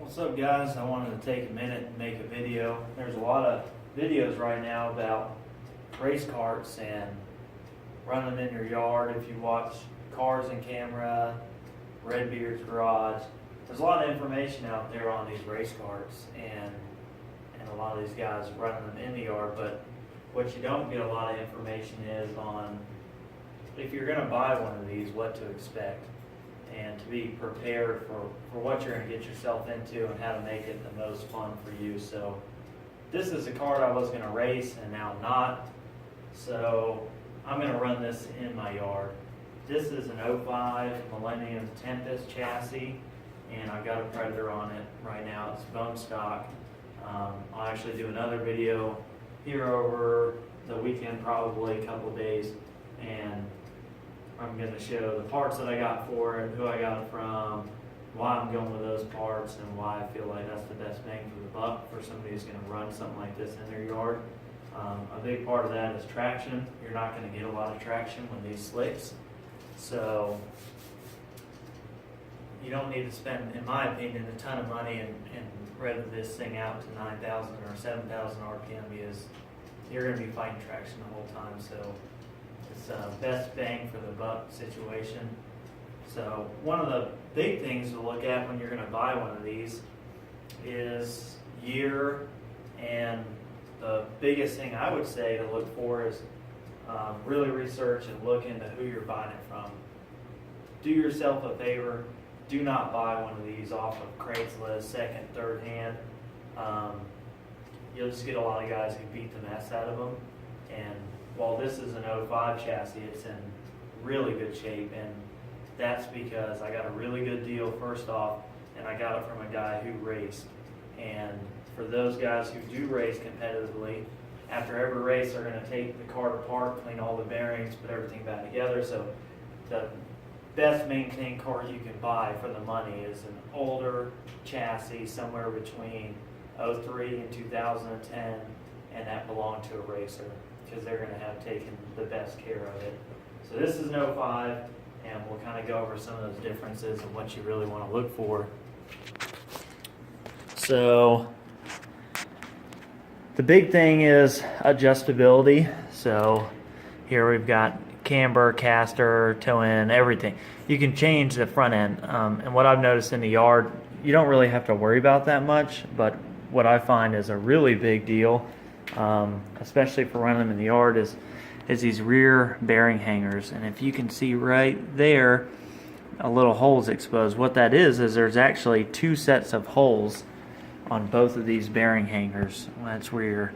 What's up, guys? I wanted to take a minute and make a video. There's a lot of videos right now about race carts and running them in your yard. If you watch Cars and Camera, Redbeard's Garage, there's a lot of information out there on these race carts and a lot of these guys running them in the yard. But what you don't get a lot of information is on if you're going to buy one of these, what to expect, and to be prepared for what you're going to get yourself into and how to make it the most fun for you. So this is a kart I was going to race and now I'm not. So I'm going to run this in my yard. This is an '05 Millennium Tempest chassis, and I've got a Predator on it right now. It's bone stock. I'll actually do another video here over the weekend, probably a couple days, and I'm going to show the parts that I got for it, who I got it from, why I'm going with those parts, and why I feel like that's the best bang for the buck for somebody who's going to run something like this in their yard. A big part of that is traction. You're not going to get a lot of traction with these slicks, so you don't need to spend, in my opinion, a ton of money and rev this thing out to 9,000 or 7,000 RPM, because you're going to be fighting traction the whole time. So it's best bang for the buck situation. So one of the big things to look at when you're going to buy one of these is year, and the biggest thing I would say to look for is really research and look into who you're buying it from. Do yourself a favor. Do not buy one of these off of Craigslist, second, third hand. You'll just get a lot of guys who beat the mess out of them. And while this is an '05 chassis, it's in really good shape, and that's because I got a really good deal first off, and I got it from a guy who raced. And for those guys who do race competitively, after every race they're going to take the kart apart, clean all the bearings, put everything back together. So the best maintained kart you can buy for the money is an older chassis, somewhere between '03 and 2010, and that belonged to a racer, because they're going to have taken the best care of it. So this is an '05, and we'll kind of go over some of those differences and what you really want to look for. So the big thing is adjustability. So here we've got camber, caster, toe-in, everything. You can change the front end. And what I've noticed in the yard, you don't really have to worry about that much, but what I find is a really big deal, especially for running them in the yard, is these rear bearing hangers. And if you can see right there, a little hole's exposed. What that is there's actually two sets of holes on both of these bearing hangers. That's where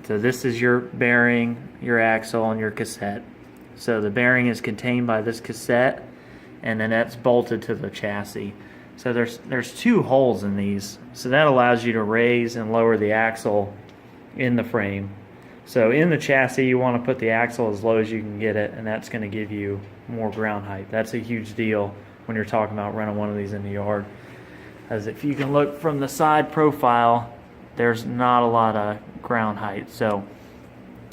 so this is your bearing, your axle, and your cassette. So the bearing is contained by this cassette, and then that's bolted to the chassis. So there's two holes in these. So that allows you to raise and lower the axle in the frame. So in the chassis, you want to put the axle as low as you can get it, and that's going to give you more ground height. That's a huge deal when you're talking about running one of these in the yard. As if you can look from the side profile, there's not a lot of ground height. So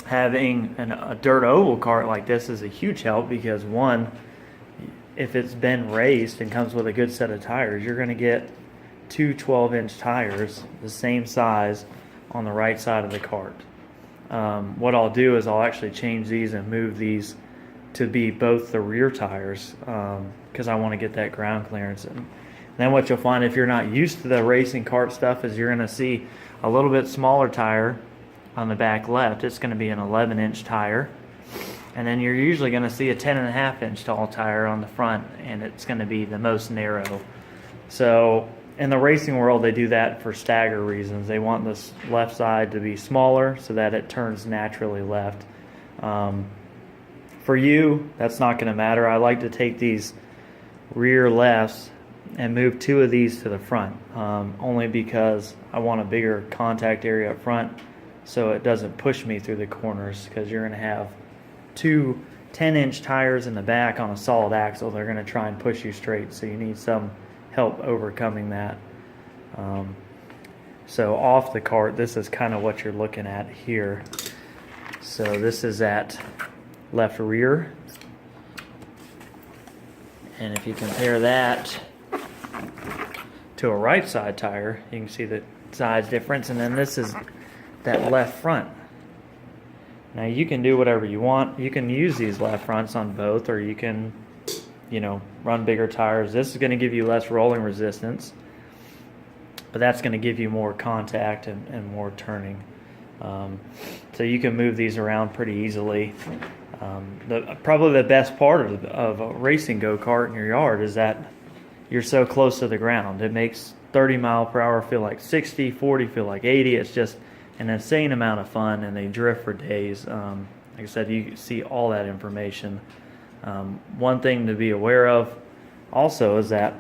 having a dirt oval kart like this is a huge help, because one, if it's been raced and comes with a good set of tires, you're going to get two 12-inch tires the same size on the right side of the kart. What I'll do is I'll actually change these and move these to be both the rear tires, because I want to get that ground clearance. And then what you'll find, if you're not used to the racing kart stuff, is you're going to see a little bit smaller tire on the back left. It's going to be an 11-inch tire. And then you're usually going to see a 10.5-inch tall tire on the front, and it's going to be the most narrow. So in the racing world, they do that for stagger reasons. They want this left side to be smaller so that it turns naturally left. For you, that's not going to matter. I like to take these rear lefts and move two of these to the front, only because I want a bigger contact area up front so it doesn't push me through the corners, because you're going to have two 10-inch tires in the back on a solid axle. They're going to try and push you straight, so you need some help overcoming that. So off the kart, this is kind of what you're looking at here. So this is at left rear, and if you compare that to a right side tire, you can see the size difference, and then this is that left front. Now you can do whatever you want. You can use these left fronts on both, or you can, you know, run bigger tires. This is going to give you less rolling resistance, but that's going to give you more contact and more turning. So you can move these around pretty easily. Probably the best part of a racing go-kart in your yard is that you're so close to the ground. It makes 30 mile per hour feel like 60, 40 feel like 80. It's just an insane amount of fun, and they drift for days. Like I said, you see all that information. One thing to be aware of also is that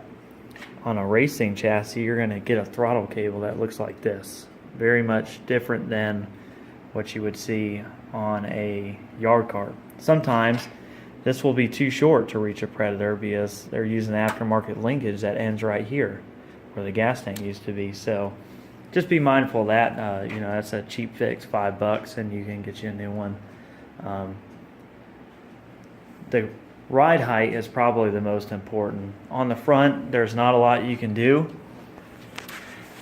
on a racing chassis, you're going to get a throttle cable that looks like this. Very much different than what you would see on a yard cart. Sometimes this will be too short to reach a Predator because they're using aftermarket linkage that ends right here where the gas tank used to be. So just be mindful of that. You know, that's a cheap fix, $5, and you can get you a new one. The ride height is probably the most important. On the front, there's not a lot you can do.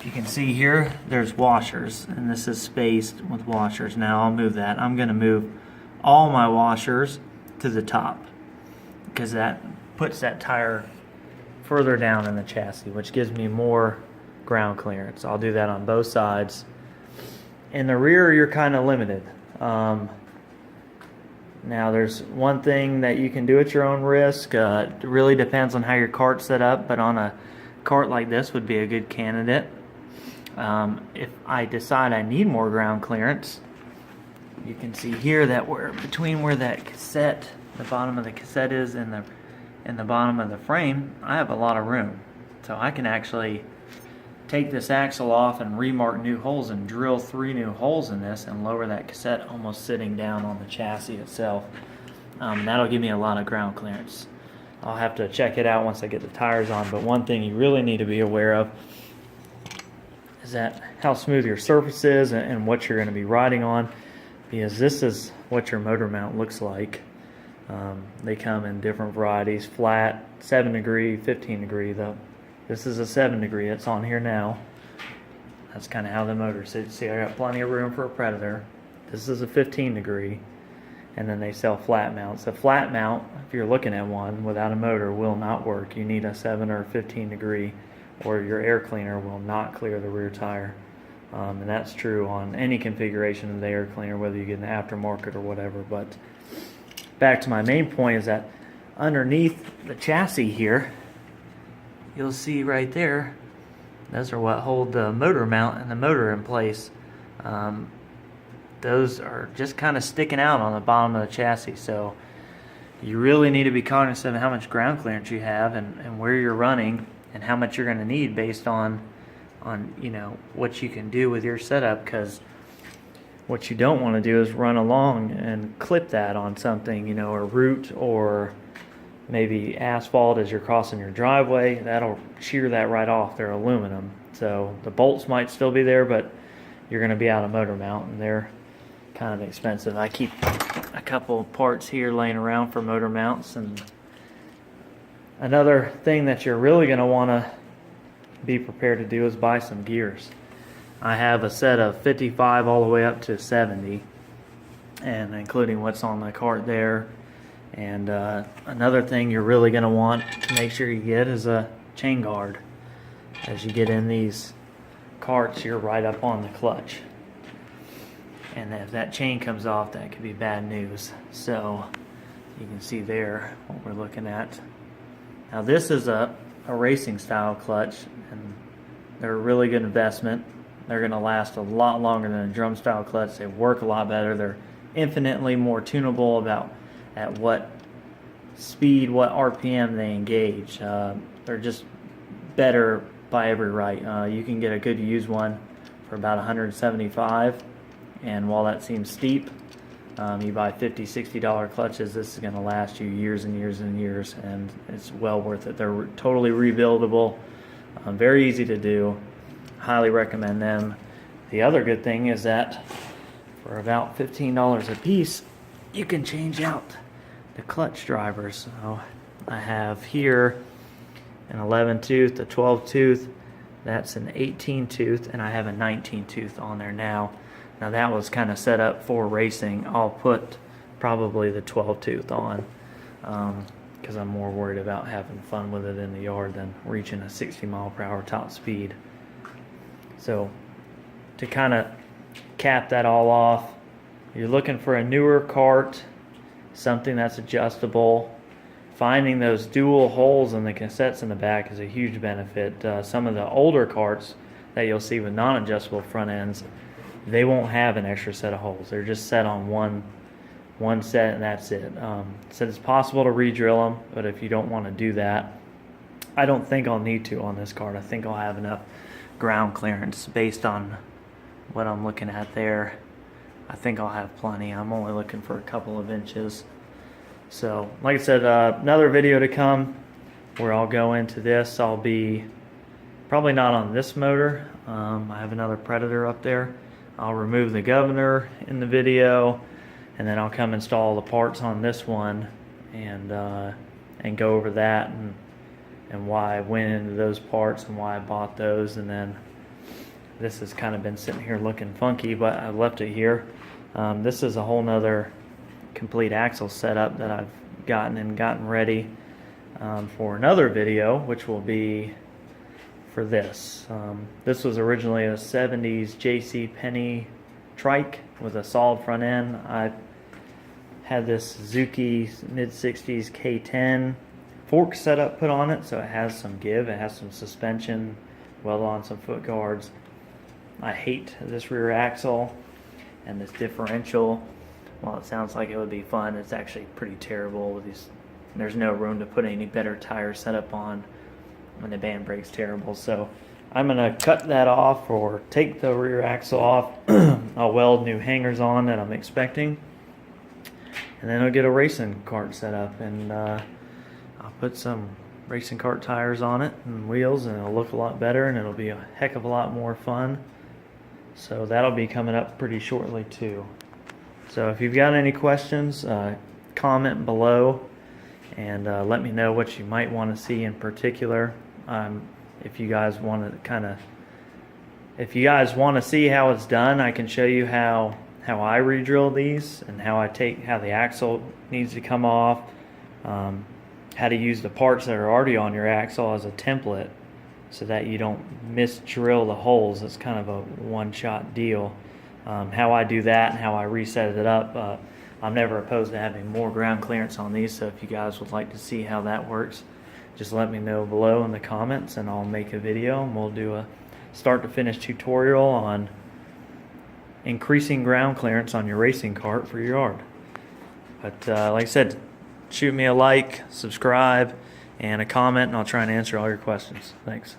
You can see here, there's washers, and this is spaced with washers. Now I'll move that. I'm going to move all my washers to the top because that puts that tire further down in the chassis, which gives me more ground clearance. I'll do that on both sides. In the rear, you're kind of limited. Now there's one thing that you can do at your own risk. It really depends on how your cart's set up, but on a cart like this would be a good candidate. If I decide I need more ground clearance, you can see here that between where that cassette, the bottom of the cassette is, and the bottom of the frame, I have a lot of room. So I can actually take this axle off and remark new holes and drill 3 new holes in this and lower that cassette almost sitting down on the chassis itself. That'll give me a lot of ground clearance. I'll have to check it out once I get the tires on, but one thing you really need to be aware of is that how smooth your surface is and what you're going to be riding on, because this is what your motor mount looks like. They come in different varieties: flat, 7 degree, 15 degree. This is a 7 degree. It's on here now. That's kind of how the motor sits. See, I got plenty of room for a Predator. This is a 15 degree, and then they sell flat mounts. A flat mount, if you're looking at one without a motor, will not work. You need a 7 or 15 degree, or your air cleaner will not clear the rear tire. And that's true on any configuration of the air cleaner, whether you get an aftermarket or whatever. But back to my main point is that underneath the chassis here, you'll see right there, those are what hold the motor mount and the motor in place. Those are just kind of sticking out on the bottom of the chassis. So you really need to be cognizant of how much ground clearance you have and where you're running and how much you're going to need based on you know, what you can do with your setup, because what you don't want to do is run along and clip that on something, you know, or root or maybe asphalt as you're crossing your driveway. That'll shear that right off. They're aluminum, so the bolts might still be there, but you're going to be out of motor mount, and they're kind of expensive. I keep a couple of parts here laying around for motor mounts. And another thing that you're really going to want to be prepared to do is buy some gears. I have a set of 55 all the way up to 70, and including what's on the cart there. And another thing you're really going to want to make sure you get is a chain guard. As you get in these carts, you're right up on the clutch, and if that chain comes off, that could be bad news. So you can see there what we're looking at. Now this is a racing style clutch, and they're a really good investment. They're going to last a lot longer than a drum style clutch. They work a lot better. They're infinitely more tunable about at what speed, what RPM they engage. They're just better by every right. You can get a good used one for about $175, and while that seems steep, you buy $50, $60 clutches, this is going to last you years and years and years, and it's well worth it. They're totally rebuildable, very easy to do. Highly recommend them. The other good thing is that for about $15 a piece, you can change out the clutch drivers. So I have here an 11 tooth, a 12 tooth, That's an 18 tooth, and I have a 19 tooth on there now. Now that was kind of set up for racing. I'll put probably the 12 tooth on because I'm more worried about having fun with it in the yard than reaching a 60 mile per hour top speed. So to kind of cap that all off, you're looking for a newer kart, something that's adjustable. Finding those dual holes in the cassettes in the back is a huge benefit. Some of the older karts that you'll see with non-adjustable front ends, they won't have an extra set of holes. They're just set on one set and that's it. So it's possible to re-drill them, but if you don't want to do that, I don't think I'll need to on this kart. I think I'll have enough ground clearance based on what I'm looking at there. I think I'll have plenty. I'm only looking for a couple of inches. So, like I said, another video to come where I'll go into this. I'll be probably not on this motor. I have another Predator up there. I'll remove the governor in the video, and then I'll come install the parts on this one and go over that and why I went into those parts and why I bought those. And then this has kind of been sitting here looking funky, but I left it here. This is a whole nother complete axle setup that I've gotten ready for another video, which will be for this. This was originally a 70s JC Penney trike with a solid front end. I had this Suzuki mid-60s K10 fork setup put on it, so it has some give, it has some suspension, welded on some foot guards. I hate this rear axle and this differential. While it sounds like it would be fun, it's actually pretty terrible with these. There's no room to put any better tire setup on, and the band brake's terrible. So I'm gonna cut that off or take the rear axle off. I'll weld new hangers on that I'm expecting, and then I'll get a racing kart set up, and I'll put some racing kart tires on it and wheels, and it'll look a lot better, and it'll be a heck of a lot more fun. So that'll be coming up pretty shortly too. So if you've got any questions, comment below and let me know what you might want to see in particular. If you guys want to see how it's done, I can show you how I re-drill these and how the axle needs to come off, how to use the parts that are already on your axle as a template so that you don't mis-drill the holes. It's kind of a one-shot deal. How I do that and how I reset it up. I'm never opposed to having more ground clearance on these, so if you guys would like to see how that works, just let me know below in the comments and I'll make a video and we'll do a start to finish tutorial on increasing ground clearance on your racing kart for your yard. But like I said, shoot me a like, subscribe, and a comment, and I'll try and answer all your questions. Thanks.